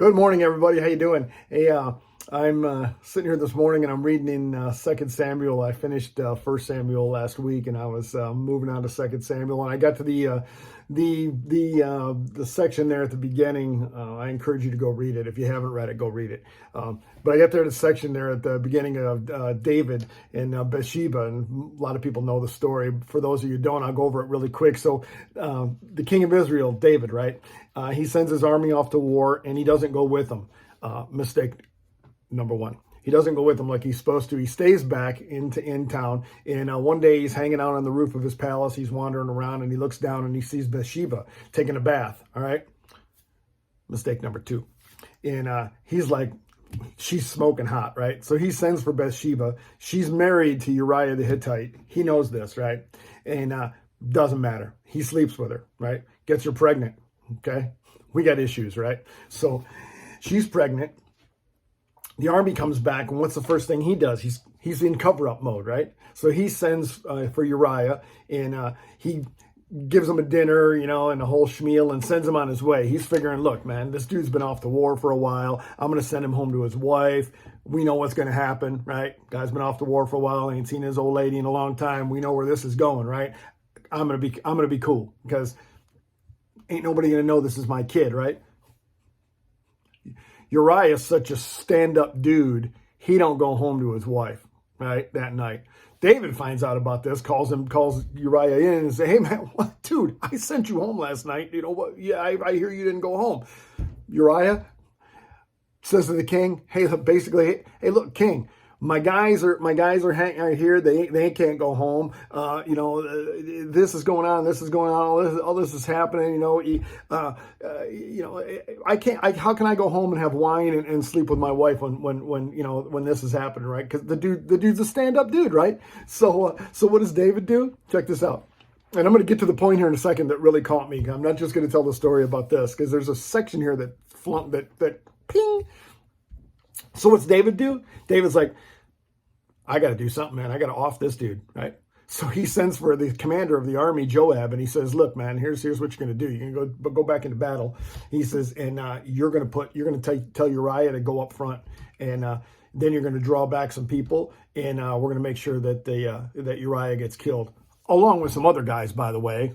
Good morning, everybody. How you doing? Hey, I'm sitting here this morning and I'm reading in 2 Samuel. I finished 1 Samuel last week, and I was moving on to 2 Samuel. And I got to the section there at the beginning. I encourage you to go read it. If you haven't read it, go read it. But I got there to the section there at the beginning of David and Bathsheba, and a lot of people know the story. For those of you who don't, I'll go over it really quick. So the king of Israel, David, right? He sends his army off to war, and he doesn't go with them. Mistake number one. He doesn't go with them like he's supposed to. He stays back in town. And one day he's hanging out on the roof of his palace. He's wandering around, and he looks down and he sees Bathsheba taking a bath. All right. Mistake number two. And he's like, she's smoking hot, right? So he sends for Bathsheba. She's married to Uriah the Hittite. He knows this, right? And doesn't matter. He sleeps with her, right? Gets her pregnant. Okay. We got issues, right? So she's pregnant. The army comes back, and what's the first thing he does? He's in cover-up mode, right? So he sends for Uriah, and he gives him a dinner, and a whole schmeal, and sends him on his way. He's figuring, look, man, this dude's been off the war for a while. I'm going to send him home to his wife. We know what's going to happen, right? Guy's been off the war for a while. Ain't seen his old lady in a long time. We know where this is going, right? I'm going to be cool, because ain't nobody going to know this is my kid, right? Uriah is such a stand-up dude, he don't go home to his wife, right, that night. David finds out about this, calls Uriah in and says, hey, man, what, dude, I sent you home last night. You know what? Yeah, I hear you didn't go home. Uriah says to the king, hey, basically, hey, look, king, my guys are hanging out here. They can't go home. This is going on. This is going on. All this is happening. I can't. How can I go home and have wine and sleep with my wife when this is happening, right? Because the dude's a stand-up dude, right? So what does David do? Check this out. And I'm going to get to the point here in a second that really caught me. I'm not just going to tell the story about this, because there's a section here that ping. So what's David do? David's like, I got to do something, man. I got to off this dude, right? So he sends for the commander of the army, Joab, and he says, look, man, here's what you're going to do. You're going to go back into battle. He says, and you're going to tell Uriah to go up front, and then you're going to draw back some people, and we're going to make sure that that Uriah gets killed, along with some other guys, by the way.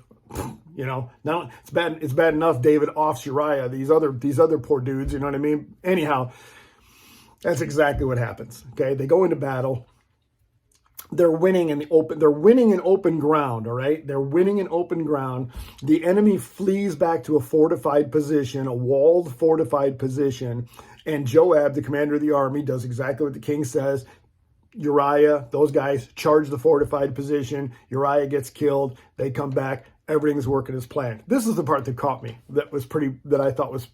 Now it's bad enough David offs Uriah. These other poor dudes, you know what I mean? Anyhow, that's exactly what happens. Okay, they go into battle. They're winning in open ground, all right? They're winning in open ground. The enemy flees back to a fortified position, a walled fortified position, and Joab, the commander of the army, does exactly what the king says. Uriah, those guys charge the fortified position. Uriah gets killed. They come back. Everything's working as planned. This is the part that caught me, that I thought was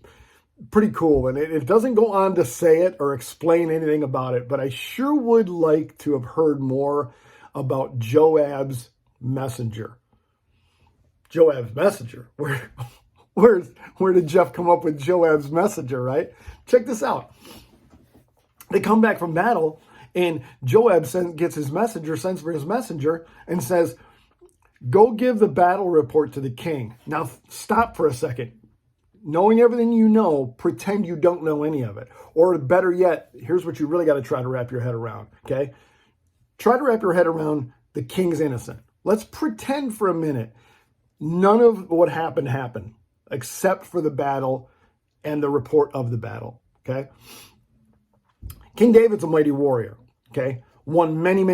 pretty cool. And it doesn't go on to say it or explain anything about it, but I sure would like to have heard more about Joab's messenger. Joab's messenger. Where did Jeff come up with Joab's messenger, right? Check this out. They come back from battle, and Joab sends for his messenger and says, go give the battle report to the king. Now, stop for a second. Knowing everything you know, pretend you don't know any of it. Or better yet, here's what you really got to try to wrap your head around, okay? Try to wrap your head around the king's innocent. Let's pretend for a minute none of what happened, except for the battle and the report of the battle, okay? King David's a mighty warrior, okay? Won many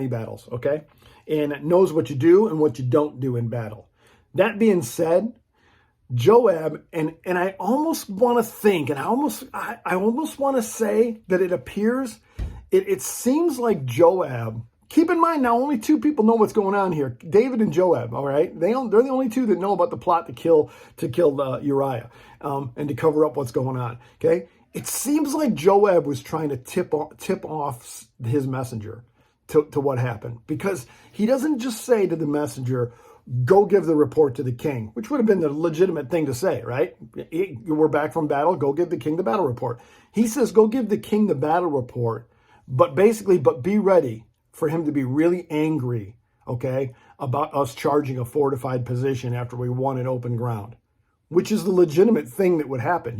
battles, okay? And knows what you do and what you don't do in battle. That being said, Joab, and I almost want to think, and I almost want to say that it seems like Joab, keep in mind now only two people know what's going on here, David and Joab, all right? They're the only two that know about the plot to kill Uriah and to cover up what's going on, okay? It seems like Joab was trying to tip off his messenger to what happened, because he doesn't just say to the messenger, go give the report to the king, which would have been the legitimate thing to say, right? We're back from battle. Go give the king the battle report. He says, go give the king the battle report, but be ready for him to be really angry, okay, about us charging a fortified position after we won in open ground. which is the legitimate thing that would happen.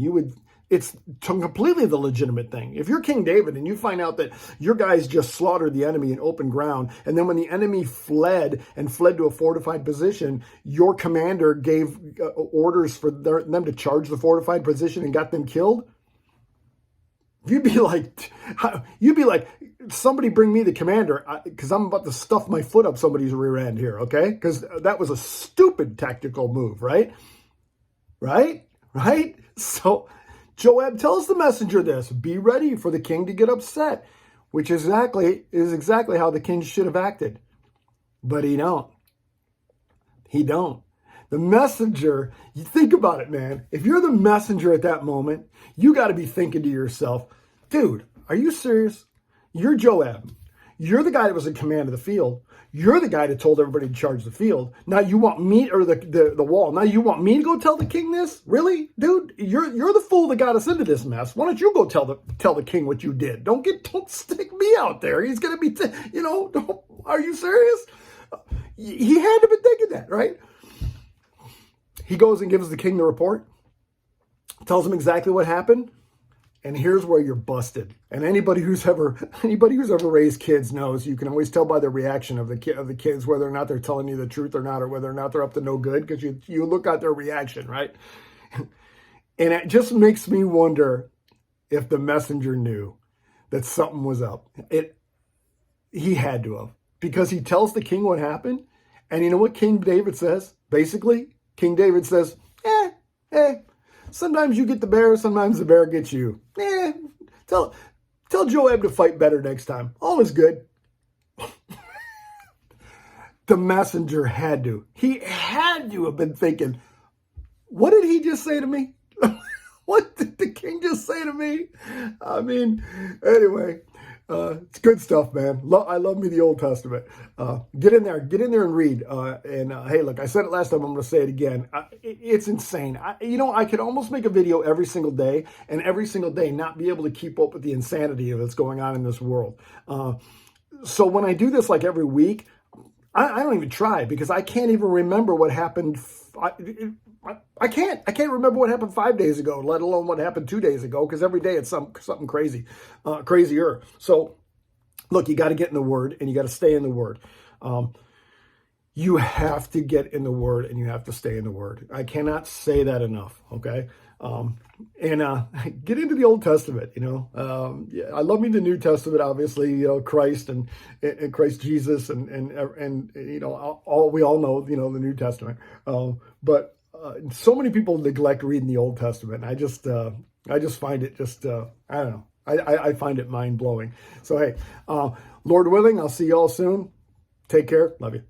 It's completely the legitimate thing. If you're King David and you find out that your guys just slaughtered the enemy in open ground, and then when the enemy fled to a fortified position, your commander gave orders for them to charge the fortified position and got them killed, you'd be like, somebody bring me the commander, because I'm about to stuff my foot up somebody's rear end here, okay? Because that was a stupid tactical move, right? Right? So Joab tells the messenger this: be ready for the king to get upset, which is exactly how the king should have acted. But he don't. The messenger, you think about it, man. If you're the messenger at that moment, you got to be thinking to yourself, dude, are you serious? You're Joab. You're the guy that was in command of the field. You're the guy that told everybody to charge the field. Now you want me, or the wall. Now you want me to go tell the king this? Really? Dude, you're the fool that got us into this mess. Why don't you go tell the king what you did? Don't stick me out there. He's going to be, are you serious? He had to have been thinking that, right? He goes and gives the king the report, tells him exactly what happened. And here's where you're busted. And anybody who's ever raised kids knows you can always tell by the reaction of the kids whether or not they're telling you the truth or not, or whether or not they're up to no good, because you look at their reaction, right? And it just makes me wonder if the messenger knew that something was up. He had to have, because he tells the king what happened. And you know what King David says? Basically, King David says, sometimes you get the bear, sometimes the bear gets you. Tell Joab to fight better next time. All is good. The messenger had to. He had to have been thinking, what did he just say to me? What did the king just say to me? I mean, anyway, it's good stuff, man. I love me the Old Testament. Get in there and read. Hey, look, I said it last time. I'm going to say it again. It's insane. I could almost make a video every single day, and every single day not be able to keep up with the insanity that's going on in this world. So when I do this like every week, I don't even try, because I can't even remember what happened. I can't remember what happened 5 days ago, let alone what happened 2 days ago, because every day it's something crazy, crazier. So look, you got to get in the Word, and you got to stay in the Word. You have to get in the Word, and you have to stay in the Word. I cannot say that enough. Okay. Get into the Old Testament, I love me the New Testament, obviously, Christ and Christ Jesus and all we all know, the New Testament. But so many people neglect reading the Old Testament. I just find it I don't know. I find it mind blowing. So, hey, Lord willing, I'll see you all soon. Take care. Love you.